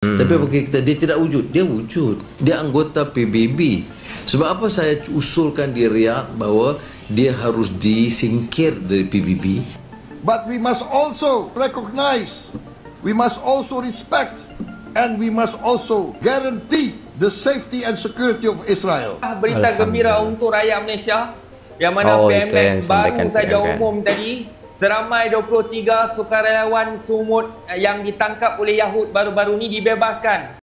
Tapi bagi kita dia tidak wujud. Dia wujud. Dia anggota PBB. Sebab apa saya usulkan di Riyadh bahawa dia harus disingkir dari PBB? But we must also recognize, we must also respect, and we must also guarantee the safety and security of Israel. Berita gembira untuk rakyat Malaysia yang mana PMX baru saja umum tadi, seramai 23 sukarelawan Sumut yang ditangkap oleh Yahud baru-baru ni dibebaskan.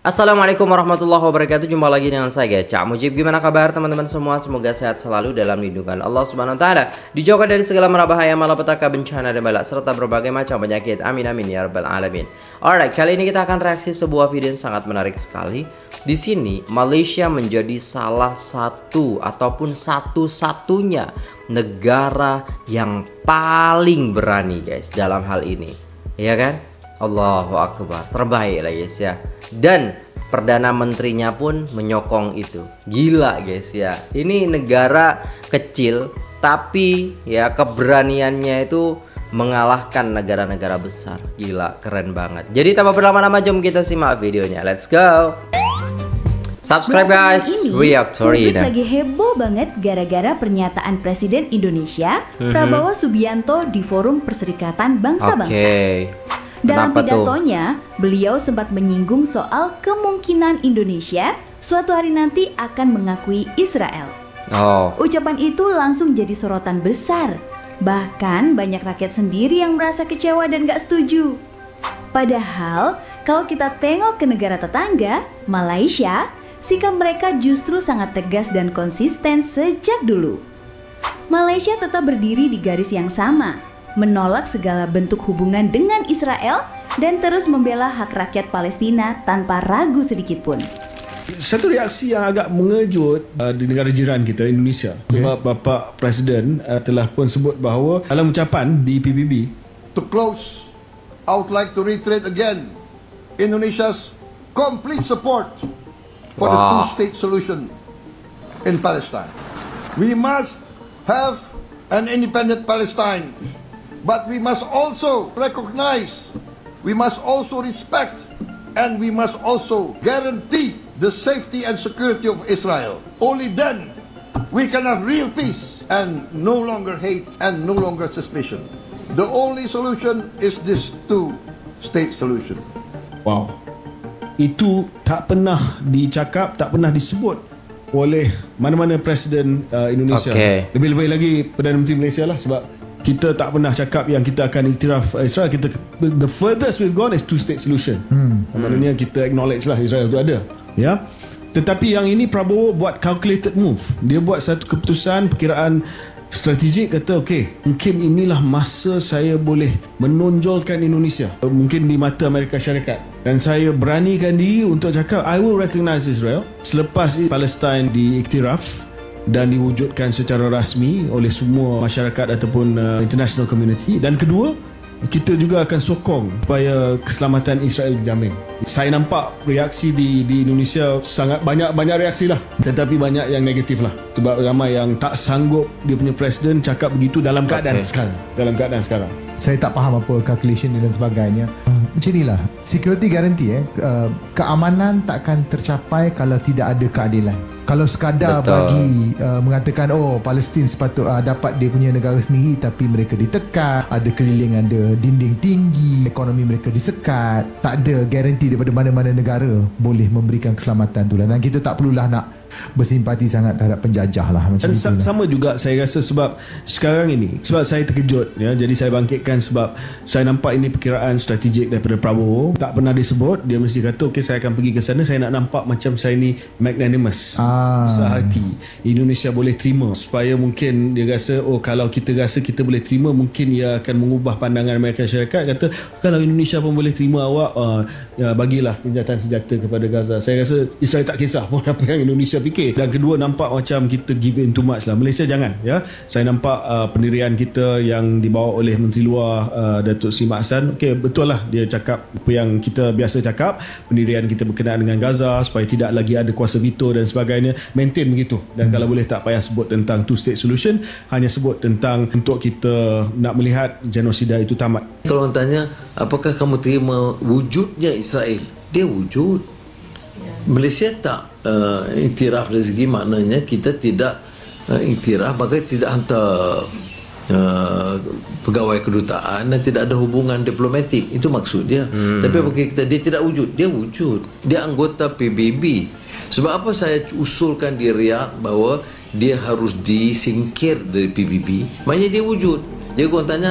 Assalamualaikum warahmatullahi wabarakatuh. Jumpa lagi dengan saya guys, Cak Mujib. Gimana kabar teman-teman semua? Semoga sehat selalu dalam lindungan Allah Subhanahu wa taala, dijauhkan dari segala mara bahaya, malapetaka, bencana dan bala serta berbagai macam penyakit. Amin amin ya rabbal alamin. Alright, kali ini kita akan reaksi sebuah video yang sangat menarik sekali. Di sini Malaysia menjadi salah satu ataupun satu-satunya negara yang paling berani guys dalam hal ini. Iya kan? Allahu Akbar, terbaik lah guys ya. Dan Perdana Menterinya pun menyokong itu. Gila guys ya. Ini negara kecil tapi ya keberaniannya itu mengalahkan negara-negara besar. Gila, keren banget. Jadi tanpa berlama-lama jom kita simak videonya. Let's go. Subscribe guys. Publik lagi heboh banget gara-gara pernyataan Presiden Indonesia Prabowo Subianto di Forum Perserikatan Bangsa-Bangsa. Dalam pidatonya, beliau sempat menyinggung soal kemungkinan Indonesia suatu hari nanti akan mengakui Israel. Ucapan itu langsung jadi sorotan besar. Bahkan banyak rakyat sendiri yang merasa kecewa dan gak setuju. Padahal kalau kita tengok ke negara tetangga, Malaysia, sikap mereka justru sangat tegas dan konsisten sejak dulu. Malaysia tetap berdiri di garis yang sama, menolak segala bentuk hubungan dengan Israel dan terus membela hak rakyat Palestina tanpa ragu sedikit pun. Satu reaksi yang agak mengejut di negara jiran kita, Indonesia. Sebab Bapak Presiden telah pun sebut bahawa dalam ucapan di PBB. To close, I would like to reiterate again Indonesia's complete support for the two-state solution in Palestine. We must have an independent Palestine. But we must also recognize, we must also respect, and we must also guarantee the safety and security of Israel. Only then we can have real peace and no longer hate and no longer suspicion. The only solution is this two-state solution. Wow. Itu tak pernah dicakap, tak pernah disebut oleh mana-mana Presiden Indonesia. Lebih-lebih lagi Perdana Menteri Malaysia lah, sebab kita tak pernah cakap yang kita akan iktiraf Israel. The furthest we've gone is two-state solution. Maknanya kita acknowledge lah Israel tu ada. Ya. Tetapi yang ini Prabowo buat calculated move. Dia buat satu keputusan, perkiraan strategik, kata mungkin inilah masa saya boleh menonjolkan Indonesia mungkin di mata Amerika Syarikat, dan saya beranikan diri untuk cakap I will recognize Israel selepas Palestin diiktiraf dan diwujudkan secara rasmi oleh semua masyarakat ataupun international community. Dan kedua, kita juga akan sokong supaya keselamatan Israel dijamin. Saya nampak reaksi di Indonesia sangat banyak reaksi lah, tetapi banyak yang negatif lah, sebab ramai yang tak sanggup dia punya presiden cakap begitu dalam keadaan sekarang. Saya tak faham apa calculation dan sebagainya. Macam inilah security guarantee keamanan takkan tercapai kalau tidak ada keadilan. Kalau sekadar bagi mengatakan Palestin sepatut dapat dia punya negara sendiri, tapi mereka ditekan, ada keliling, ada dinding tinggi, ekonomi mereka disekat, tak ada garanti daripada mana-mana negara boleh memberikan keselamatan tu lah. Dan kita tak perlulah nak bersimpati sangat terhadap penjajah lah macam itu. Sama juga saya rasa, sebab sekarang ini, sebab saya terkejut ya, jadi saya bangkitkan sebab saya nampak ini perkiraan strategik daripada Prabowo. Tak pernah disebut, dia mesti kata saya akan pergi ke sana, saya nak nampak macam saya ni magnanimous, besar hati, Indonesia boleh terima, supaya mungkin dia rasa kalau kita rasa kita boleh terima, mungkin ia akan mengubah pandangan Amerika Syarikat, kata kalau Indonesia pun boleh terima awak, bagilah senjata kepada Gaza. Saya rasa Israel tak kisah pun apa yang Indonesia fikir. Dan kedua, nampak macam kita give in too much lah. Malaysia jangan, ya. Saya nampak pendirian kita yang dibawa oleh Menteri Luar Datuk Seri Mat Hassan. Okey, betul lah dia cakap apa yang kita biasa cakap, pendirian kita berkenaan dengan Gaza supaya tidak lagi ada kuasa veto dan sebagainya. Maintain begitu. Dan kalau boleh tak payah sebut tentang two state solution, hanya sebut tentang untuk kita nak melihat genosida itu tamat. Kalau orang tanya, apakah kamu terima wujudnya Israel? Dia wujud. Malaysia tak iktiraf dari segi maknanya kita tidak iktiraf, maka tidak hantar pegawai kedutaan dan tidak ada hubungan diplomatik. Itu maksud dia. Tapi bagi kita, dia tidak wujud. Dia wujud. Dia anggota PBB. Sebab apa saya usulkan di Riyadh bahawa dia harus disingkir dari PBB? Maknanya dia wujud. Jadi orang tanya,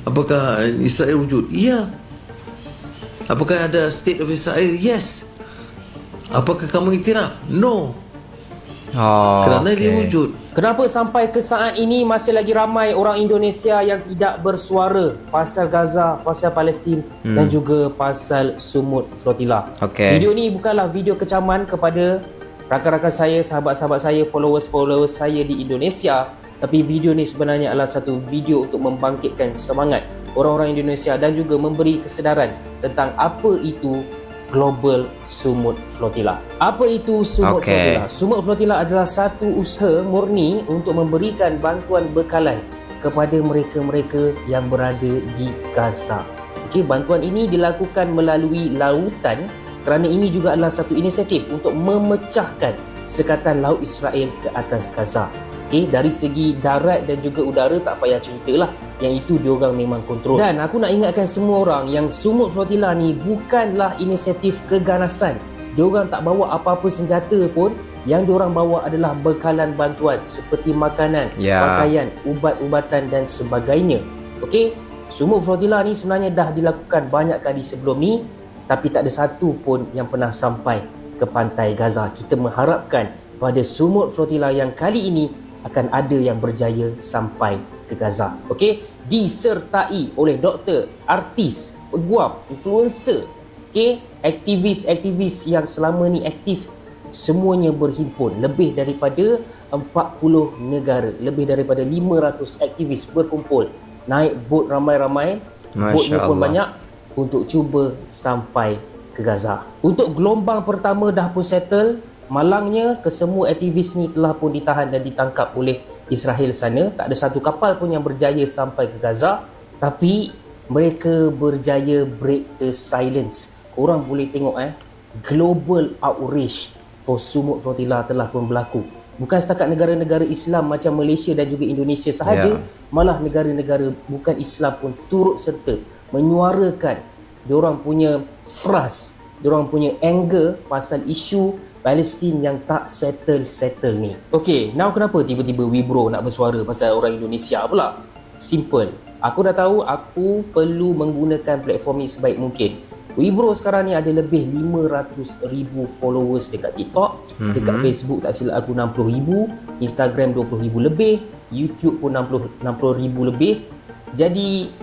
apakah Israel wujud? Ya. Apakah ada state of Israel? Yes. Apakah kamu iktiraf? No. Kerana dia wujud. Kenapa sampai ke saat ini masih lagi ramai orang Indonesia yang tidak bersuara pasal Gaza, pasal Palestin dan juga pasal Sumut Flotilla? Video ni bukanlah video kecaman kepada rakan-rakan saya, sahabat-sahabat saya, followers-followers saya di Indonesia, tapi video ni sebenarnya adalah satu video untuk membangkitkan semangat orang-orang Indonesia dan juga memberi kesedaran tentang apa itu Global Sumut Flotilla. Apa itu Sumut Flotilla? Sumut Flotilla adalah satu usaha murni untuk memberikan bantuan bekalan kepada mereka-mereka yang berada di Gaza. Bantuan ini dilakukan melalui lautan kerana ini juga adalah satu inisiatif untuk memecahkan sekatan laut Israel ke atas Gaza. Dari segi darat dan juga udara tak payah ceritalah, yang itu diorang memang kontrol. Dan aku nak ingatkan semua orang yang Sumut Flotilla ni bukanlah inisiatif keganasan. Diorang tak bawa apa-apa senjata pun. Yang diorang bawa adalah bekalan bantuan seperti makanan, pakaian, ubat-ubatan dan sebagainya. Sumut Flotilla ni sebenarnya dah dilakukan banyak kali sebelum ni, tapi tak ada satu pun yang pernah sampai ke pantai Gaza. Kita mengharapkan pada Sumut Flotilla yang kali ini akan ada yang berjaya sampai ke Gaza. Disertai oleh doktor, artis, peguam, influencer, aktivis-aktivis yang selama ni aktif, semuanya berhimpun. Lebih daripada 40 negara, lebih daripada 500 aktivis berkumpul, naik bot ramai-ramai, botnya pun banyak, untuk cuba sampai ke Gaza. Untuk gelombang pertama dah pun settle. Malangnya, kesemua aktivis ni telah pun ditahan dan ditangkap oleh Israel sana. Tak ada satu kapal pun yang berjaya sampai ke Gaza, tapi mereka berjaya break the silence. Korang boleh tengok global outrage for Sumut Flotilla telah pun berlaku. Bukan setakat negara-negara Islam macam Malaysia dan juga Indonesia sahaja, malah negara-negara bukan Islam pun turut serta menyuarakan diorang punya frust, diorang punya anger pasal isu Palestin yang tak settle ni. Now kenapa tiba-tiba Wibro nak bersuara pasal orang Indonesia pula? Simple. Aku dah tahu aku perlu menggunakan platform ni sebaik mungkin. Wibro sekarang ni ada lebih 500,000 followers dekat TikTok, dekat Facebook tak silap aku 60,000, Instagram 20,000 lebih, YouTube pun 60,000 lebih. Jadi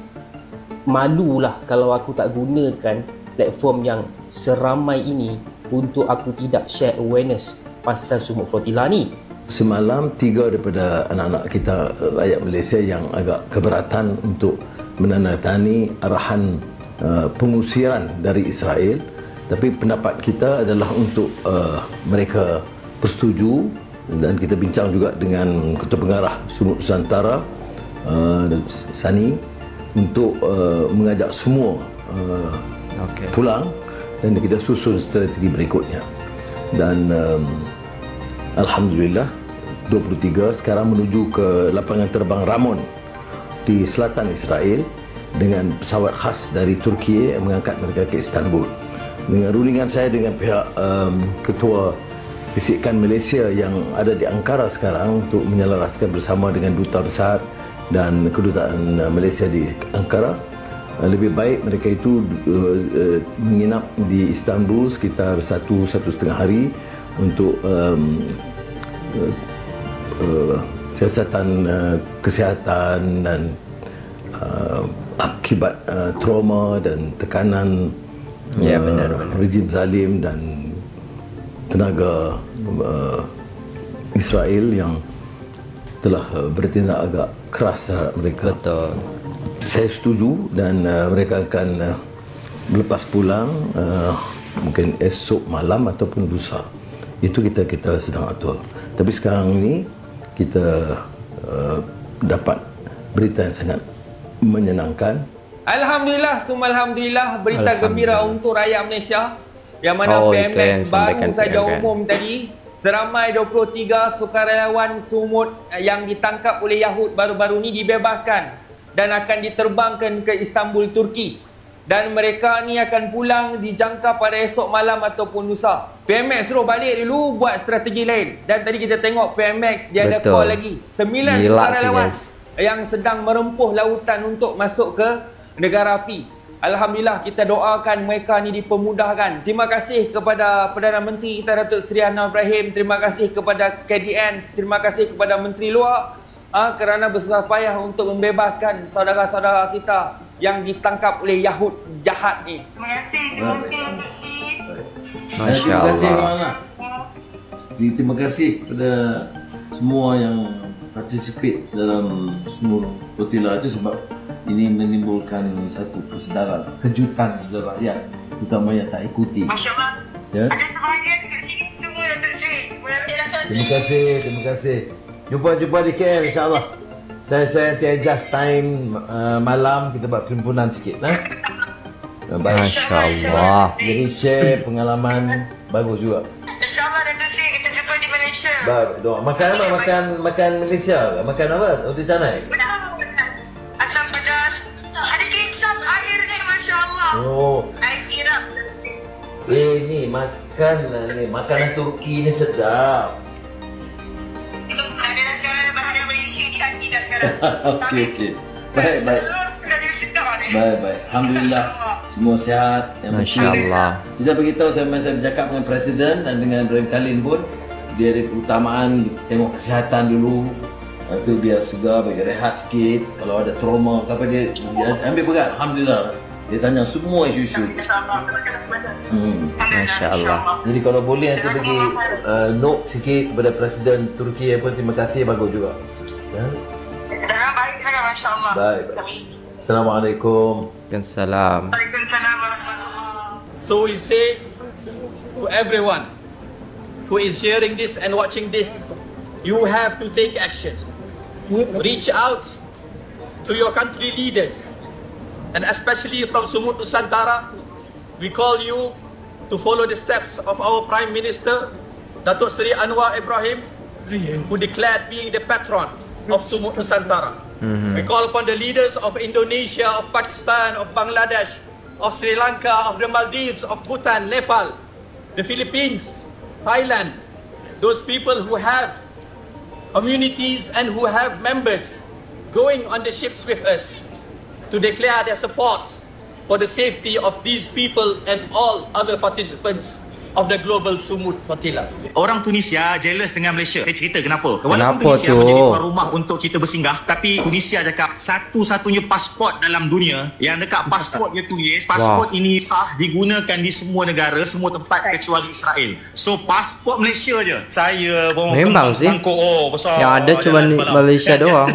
malulah kalau aku tak gunakan platform yang seramai ini untuk aku tidak share awareness pasal Sumut Flotilla ni. Semalam 3 daripada anak-anak kita rakyat Malaysia yang agak keberatan untuk menandatangani arahan pengusiran dari Israel, tapi pendapat kita adalah untuk mereka bersetuju, dan kita bincang juga dengan Ketua Pengarah Sumut Nusantara Sani untuk mengajak semua pulang, dan kita susun strategi berikutnya. Dan Alhamdulillah 23 sekarang menuju ke lapangan terbang Ramon di selatan Israel dengan pesawat khas dari Turki yang mengangkat mereka ke Istanbul. Dengan rundingan saya dengan pihak Ketua Bisikan Malaysia yang ada di Ankara sekarang untuk menyelaraskan bersama dengan Duta Besar dan Kedutaan Malaysia di Ankara, lebih baik mereka itu menginap di Istanbul sekitar 1-1,5 hari untuk siasatan kesihatan dan akibat trauma dan tekanan rejim zalim dan tenaga Israel yang telah bertindak agak keras terhadap mereka. Betul. Saya setuju dan mereka akan lepas pulang mungkin esok malam ataupun lusa. Itu kita sedang atur. Tapi sekarang ini kita dapat berita yang sangat menyenangkan. Alhamdulillah, summa alhamdulillah, berita gembira untuk rakyat Malaysia yang mana PMX baru saja umum tadi, seramai 23 sukarelawan Sumut yang ditangkap oleh Yahud baru-baru ini dibebaskan dan akan diterbangkan ke Istanbul, Turki. Dan mereka ni akan pulang dijangka pada esok malam ataupun lusa. PMX suruh balik dulu buat strategi lain. Dan tadi kita tengok PMX dia ada call lagi 9 sukarelawan yang sedang merempuh lautan untuk masuk ke negara api. Alhamdulillah, kita doakan mereka ni dipermudahkan. Terima kasih kepada Perdana Menteri kita Datuk Seri Anwar Ibrahim. Terima kasih kepada KDN. Terima kasih kepada Menteri Luar kerana bersusah payah untuk membebaskan saudara-saudara kita yang ditangkap oleh Yahud jahat ni. Terima kasih, terima kasih. Masya Allah. Terima kasih kepada semua yang participate dalam semua Flotilla itu sebab ini menimbulkan satu kesedaran, kejutan kepada rakyat, terutama yang tak ikuti. Masya Allah. Ya? Ada sebahagian dekat sini semua yang tak sini. Terima kasih. Jumpa di KL insyaAllah. Saya nanti adjust time malam kita buat perhimpunan sikit. Masya Allah. Jadi share pengalaman bagus juga. InsyaAllah Datuk Seri kita jumpa di Malaysia. Baik, doa. Makan apa? Makan Malaysia. Makan apa? Roti canai. Asam pedas. Ada kecap air ni, Masya Allah. Oh. Air sirap. Ni makanan Turki ni sedap. Ada dah sekarang bahan Malaysia di hati dah sekarang. Okey. Baik. Alhamdulillah. Semua sihat. Masya Allah. Kita beritahu saya bercakap dengan Presiden dan dengan Ibrahim Khalil pun dia ada keutamaan tengok kesihatan dulu. Lepas tu biar segar, biar rehat sikit. Kalau ada trauma apa dia ambil berat. Alhamdulillah. Dia tanya semua isu-isu. Masya Allah. Jadi kalau boleh nanti bagi note sikit kepada Presiden Turki apa, terima kasih, bagus juga. Ya. Baik sangat, Masya Allah. Baik. Assalamualaikum. Waalaikumsalam. So we say to everyone who is hearing this and watching this, you have to take action. Reach out to your country leaders, and especially from Sumut Nusantara, we call you to follow the steps of our Prime Minister, Datuk Seri Anwar Ibrahim, who declared being the patron of Sumut Nusantara. We call upon the leaders of Indonesia, of Pakistan, of Bangladesh, of Sri Lanka, of the Maldives, of Bhutan, Nepal, the Philippines, Thailand, those people who have communities and who have members going on the ships with us to declare their support for the safety of these people and all other participants of the global Sumut Flotilla. Orang Tunisia jealous dengan Malaysia. Saya cerita kenapa. Walaupun Tunisia menjadi tuan rumah untuk kita bersinggah, tapi Tunisia cakap satu-satunya pasport dalam dunia yang dekat pasport dia tulis, pasport ini sah digunakan di semua negara, semua tempat kecuali Israel. So pasport Malaysia je. Saya memang sih. Besar. Yang ada cuma Malaysia doang.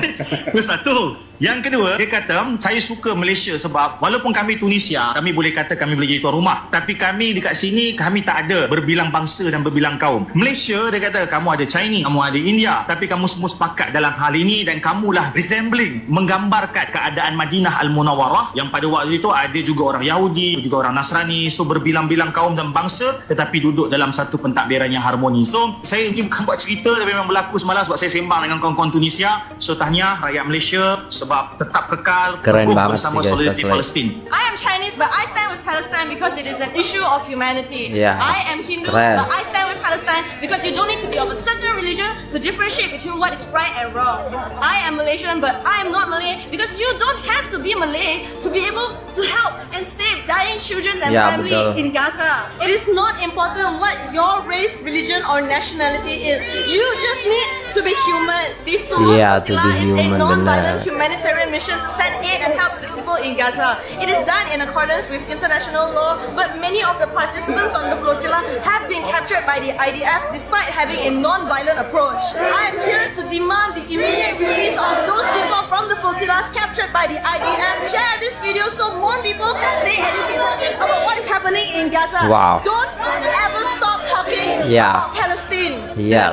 Itu satu. Yang kedua, dia kata, saya suka Malaysia sebab walaupun kami Tunisia, kami boleh kata kami boleh jadi tuan rumah. Tapi kami dekat sini, kami tak ada berbilang bangsa dan berbilang kaum. Malaysia, dia kata, kamu ada Chinese, kamu ada India. Tapi kamu semua sepakat dalam hal ini dan kamulah resembling, menggambarkan keadaan Madinah Al-Munawwarah yang pada waktu itu ada juga orang Yahudi, juga orang Nasrani. So, berbilang-bilang kaum dan bangsa tetapi duduk dalam satu pentadbiran yang harmoni. So, saya ini bukan buat cerita tapi memang berlaku semalam sebab saya sembang dengan kawan-kawan Tunisia. So, tahniah rakyat Malaysia sebab tetap kekal bersama solidariti Palestin. I am Chinese but I stand with Palestine because it is an issue of humanity. I am Hindu but I stand with Palestine because you don't need to be of a certain religion to differentiate between what is right and wrong. I am Malaysian but I am not Malay because you don't have to be Malay to be able to help and save dying children and family in Gaza. It is not important what your race, religion or nationality is. You just need to to be human. This Sumut Flotilla is a non-violent humanitarian mission to send aid and help to the people in Gaza. It is done in accordance with international law, but many of the participants on the flotilla have been captured by the IDF despite having a non-violent approach. I am here to demand the immediate release of those people from the flotillas captured by the IDF. Share this video so more people can stay educated about what is happening in Gaza. Don't ever stop talking about Palestine.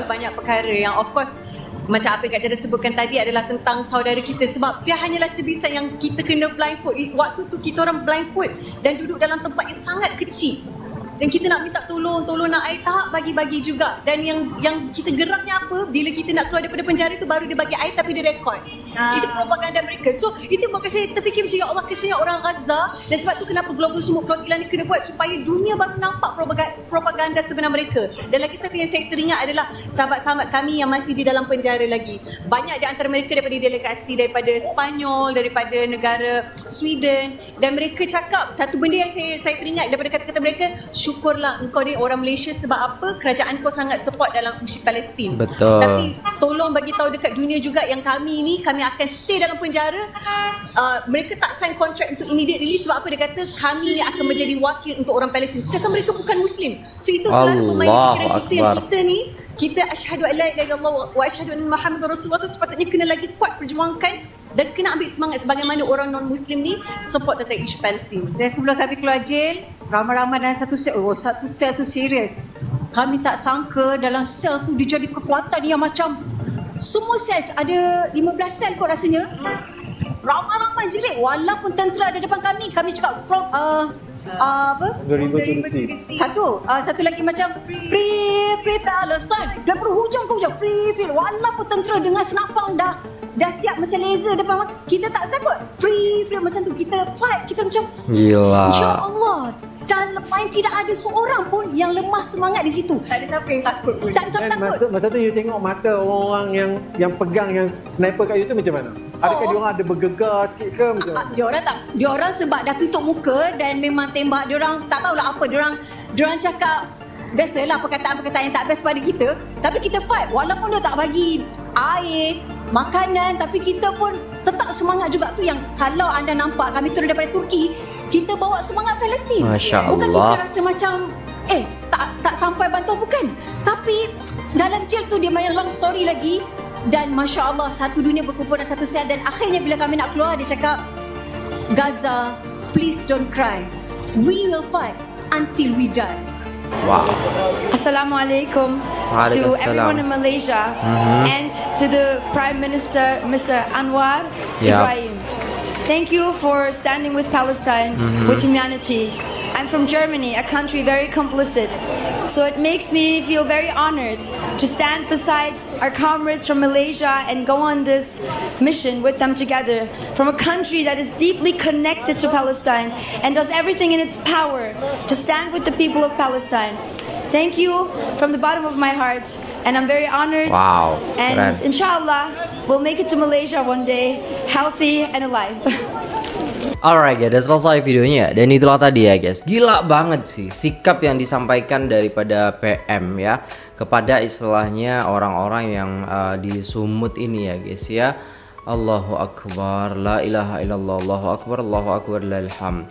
Banyak perkara yang of course macam apa yang Kak Jada sebutkan tadi adalah tentang saudara kita, sebab dia hanyalah cebisan yang kita kena blindfold. Waktu tu kita orang blindfold dan duduk dalam tempat yang sangat kecil. Dan kita nak minta tolong nak air, tak bagi-bagi juga. Dan yang kita geraknya apa, bila kita nak keluar daripada penjara tu baru dia bagi air tapi dia rekod. Itu propaganda mereka. So itu buat saya terfikir macam, ya Allah, kesian orang Gaza. Dan sebab tu kenapa Global Sumut Flotilla ni kena buat, supaya dunia baru nampak propaganda sebenar mereka. Dan lagi satu yang saya teringat adalah sahabat-sahabat kami yang masih di dalam penjara lagi. Banyak di antara mereka daripada delegasi daripada Spanyol, daripada negara Sweden, dan mereka cakap satu benda yang saya teringat daripada kata-kata mereka, syukurlah engkau ni orang Malaysia, sebab apa? Kerajaan kau sangat support dalam isu Palestin. Betul. Tapi tolong bagi tahu dekat dunia juga yang kami akan stay dalam penjara. Mereka tak sign kontrak untuk immediate release, sebab apa? Dia kata kami ni akan menjadi wakil untuk orang Palestin, sedangkan mereka bukan Muslim. So itu selalu memainkan fikiran kita yang kita ni, kita asyhadu an la ilaha illallah wa asyhadu anna Muhammadar Rasulullah tu sepatutnya kena lagi kuat perjuangkan dan kena ambil semangat sebagaimana orang non-Muslim ni support tentang isu Palestin. Dan sebelum kami keluar jail, ramai-ramai dalam satu sel tu serius. Kami tak sangka dalam sel tu dia jadi kekuatan yang macam semua sel ada 15 sel kot rasanya. Ramai-ramai jerit walaupun tentera ada depan kami cakap from apa? 2000 Satu lagi macam free Palestine. Dari hujung ke hujung free walaupun tentera dengan senapang dah siap macam laser depan mata, kita tak takut. Free macam tu, kita fight, kita macam gila. Ya Allah, dan lepas tidak ada seorang pun yang lemah semangat di situ. Tak ada siapa yang takut pun. Tak ada siapa takut. Masa tu you tengok mata orang-orang yang pegang yang sniper kat you tu macam mana? Adakah diorang ada bergegar sikit ke macam mana? Diorang tak. Diorang sebab dah tutup muka dan memang tembak, diorang tak tahulah apa. Diorang cakap biasalah perkataan-perkataan yang tak best pada kita. Tapi kita fight walaupun dia tak bagi air, makanan, tapi kita pun tetap semangat juga. Tu yang kalau anda nampak kami turun daripada Turki, kita bawa semangat Palestin. Masya Bukan Allah. kita rasa macam tak sampai bantuan, bukan. Tapi dalam jail tu dia main long story lagi. Dan Masya Allah, satu dunia berkumpul dalam satu sel. Dan akhirnya bila kami nak keluar, dia cakap, Gaza, please don't cry. We will fight until we die. Wow. Assalamualaikum to everyone in Malaysia and to the Prime Minister, Mr. Anwar Ibrahim. Thank you for standing with Palestine, with humanity. I'm from Germany, a country very complicit. So it makes me feel very honored to stand beside our comrades from Malaysia and go on this mission with them together, from a country that is deeply connected to Palestine and does everything in its power to stand with the people of Palestine. Thank you from the bottom of my heart, and I'm very honored. Wow, and keren. inshallah, we'll make it to Malaysia one day, healthy and alive. Alright guys, udah selesai videonya. Dan itulah tadi ya guys, gila banget sih sikap yang disampaikan daripada PM ya kepada istilahnya orang-orang yang di Sumut ini ya guys ya. Allahu Akbar, la ilaha illallah, Allahu Akbar, lahil hamd.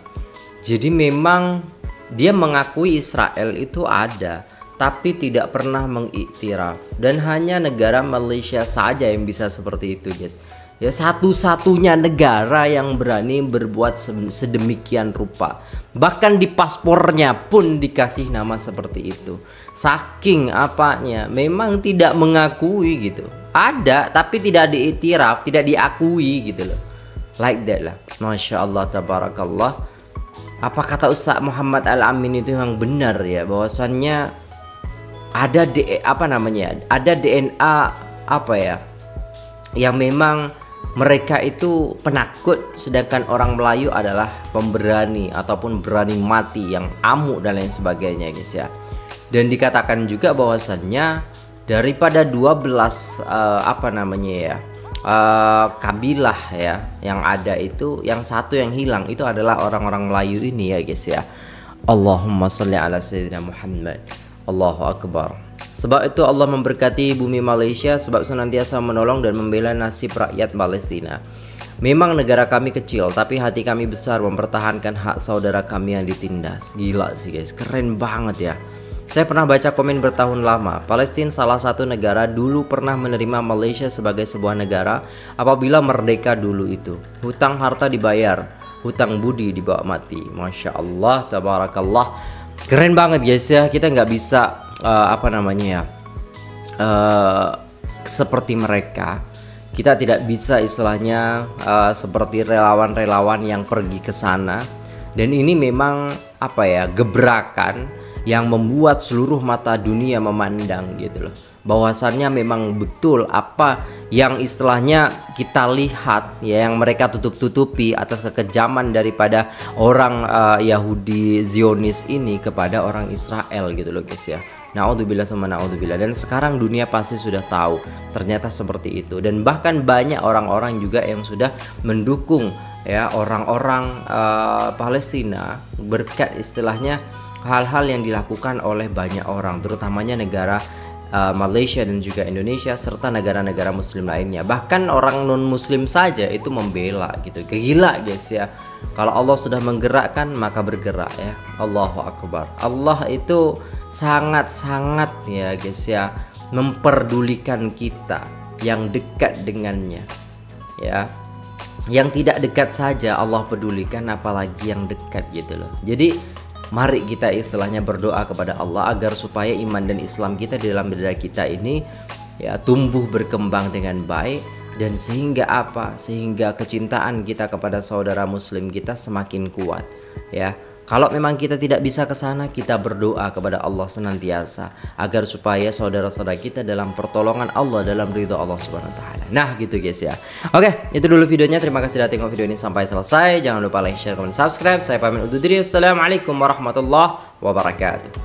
Jadi memang dia mengakui Israel itu ada, tapi tidak pernah mengiktiraf. Dan hanya negara Malaysia saja yang bisa seperti itu guys. Ya, satu-satunya negara yang berani berbuat sedemikian rupa. Bahkan di paspornya pun dikasih nama seperti itu. Saking apanya, memang tidak mengakui gitu. Ada tapi tidak diiktiraf, tidak diakui gitu loh. Like that lah. Masya Allah, tabarakallah. Apa kata Ustaz Muhammad Al-Amin itu yang benar ya, bahwasannya ada ada DNA apa ya, yang memang mereka itu penakut, sedangkan orang Melayu adalah pemberani ataupun berani mati, yang amuk dan lain sebagainya guys ya. Dan dikatakan juga bahwasannya daripada 12 kabilah ya yang ada itu, yang satu yang hilang itu adalah orang-orang Melayu ini ya guys ya. Allahumma sholli ala sayyidina Muhammad. Allahu Akbar. Sebab itu Allah memberkati bumi Malaysia sebab senantiasa menolong dan membela nasib rakyat Palestina. Memang negara kami kecil, tapi hati kami besar mempertahankan hak saudara kami yang ditindas. Gila sih guys, keren banget ya. Saya pernah baca komen bertahun lama, Palestina salah satu negara dulu pernah menerima Malaysia sebagai sebuah negara apabila merdeka dulu itu. Hutang harta dibayar, hutang budi dibawa mati. Masya Allah, tabarakallah. Keren banget guys ya, kita nggak bisa seperti mereka. Kita tidak bisa istilahnya seperti relawan-relawan yang pergi ke sana. Dan ini memang gebrakan yang membuat seluruh mata dunia memandang gitu loh. Bahwasannya memang betul apa yang istilahnya kita lihat ya, yang mereka tutup-tutupi atas kekejaman daripada orang Yahudi Zionis ini kepada orang Israel gitu loh guys ya. Na'udzubillah tsumma na'udzubillah. Dan sekarang dunia pasti sudah tahu ternyata seperti itu. Dan bahkan banyak orang-orang juga yang sudah mendukung ya orang-orang Palestina berkat istilahnya hal-hal yang dilakukan oleh banyak orang, terutamanya negara Malaysia dan juga Indonesia serta negara-negara muslim lainnya. Bahkan orang non-muslim saja itu membela gitu. Gila guys ya. Kalau Allah sudah menggerakkan maka bergerak ya. Allahu Akbar. Allah itu sangat-sangat ya guys ya memperdulikan kita yang dekat dengannya ya. Yang tidak dekat saja Allah pedulikan, apalagi yang dekat gitu loh. Jadi mari kita istilahnya berdoa kepada Allah agar supaya iman dan Islam kita di dalam diri kita ini ya tumbuh berkembang dengan baik, dan sehingga sehingga kecintaan kita kepada saudara muslim kita semakin kuat ya. Kalau memang kita tidak bisa ke sana, kita berdoa kepada Allah senantiasa agar supaya saudara-saudara kita dalam pertolongan Allah, dalam ridho Allah Subhanahu wa taala. Nah, gitu guys ya. Oke, itu dulu videonya. Terima kasih sudah tengok video ini sampai selesai. Jangan lupa like, share, komen, subscribe. Saya pamit undur diri. Assalamualaikum warahmatullahi wabarakatuh.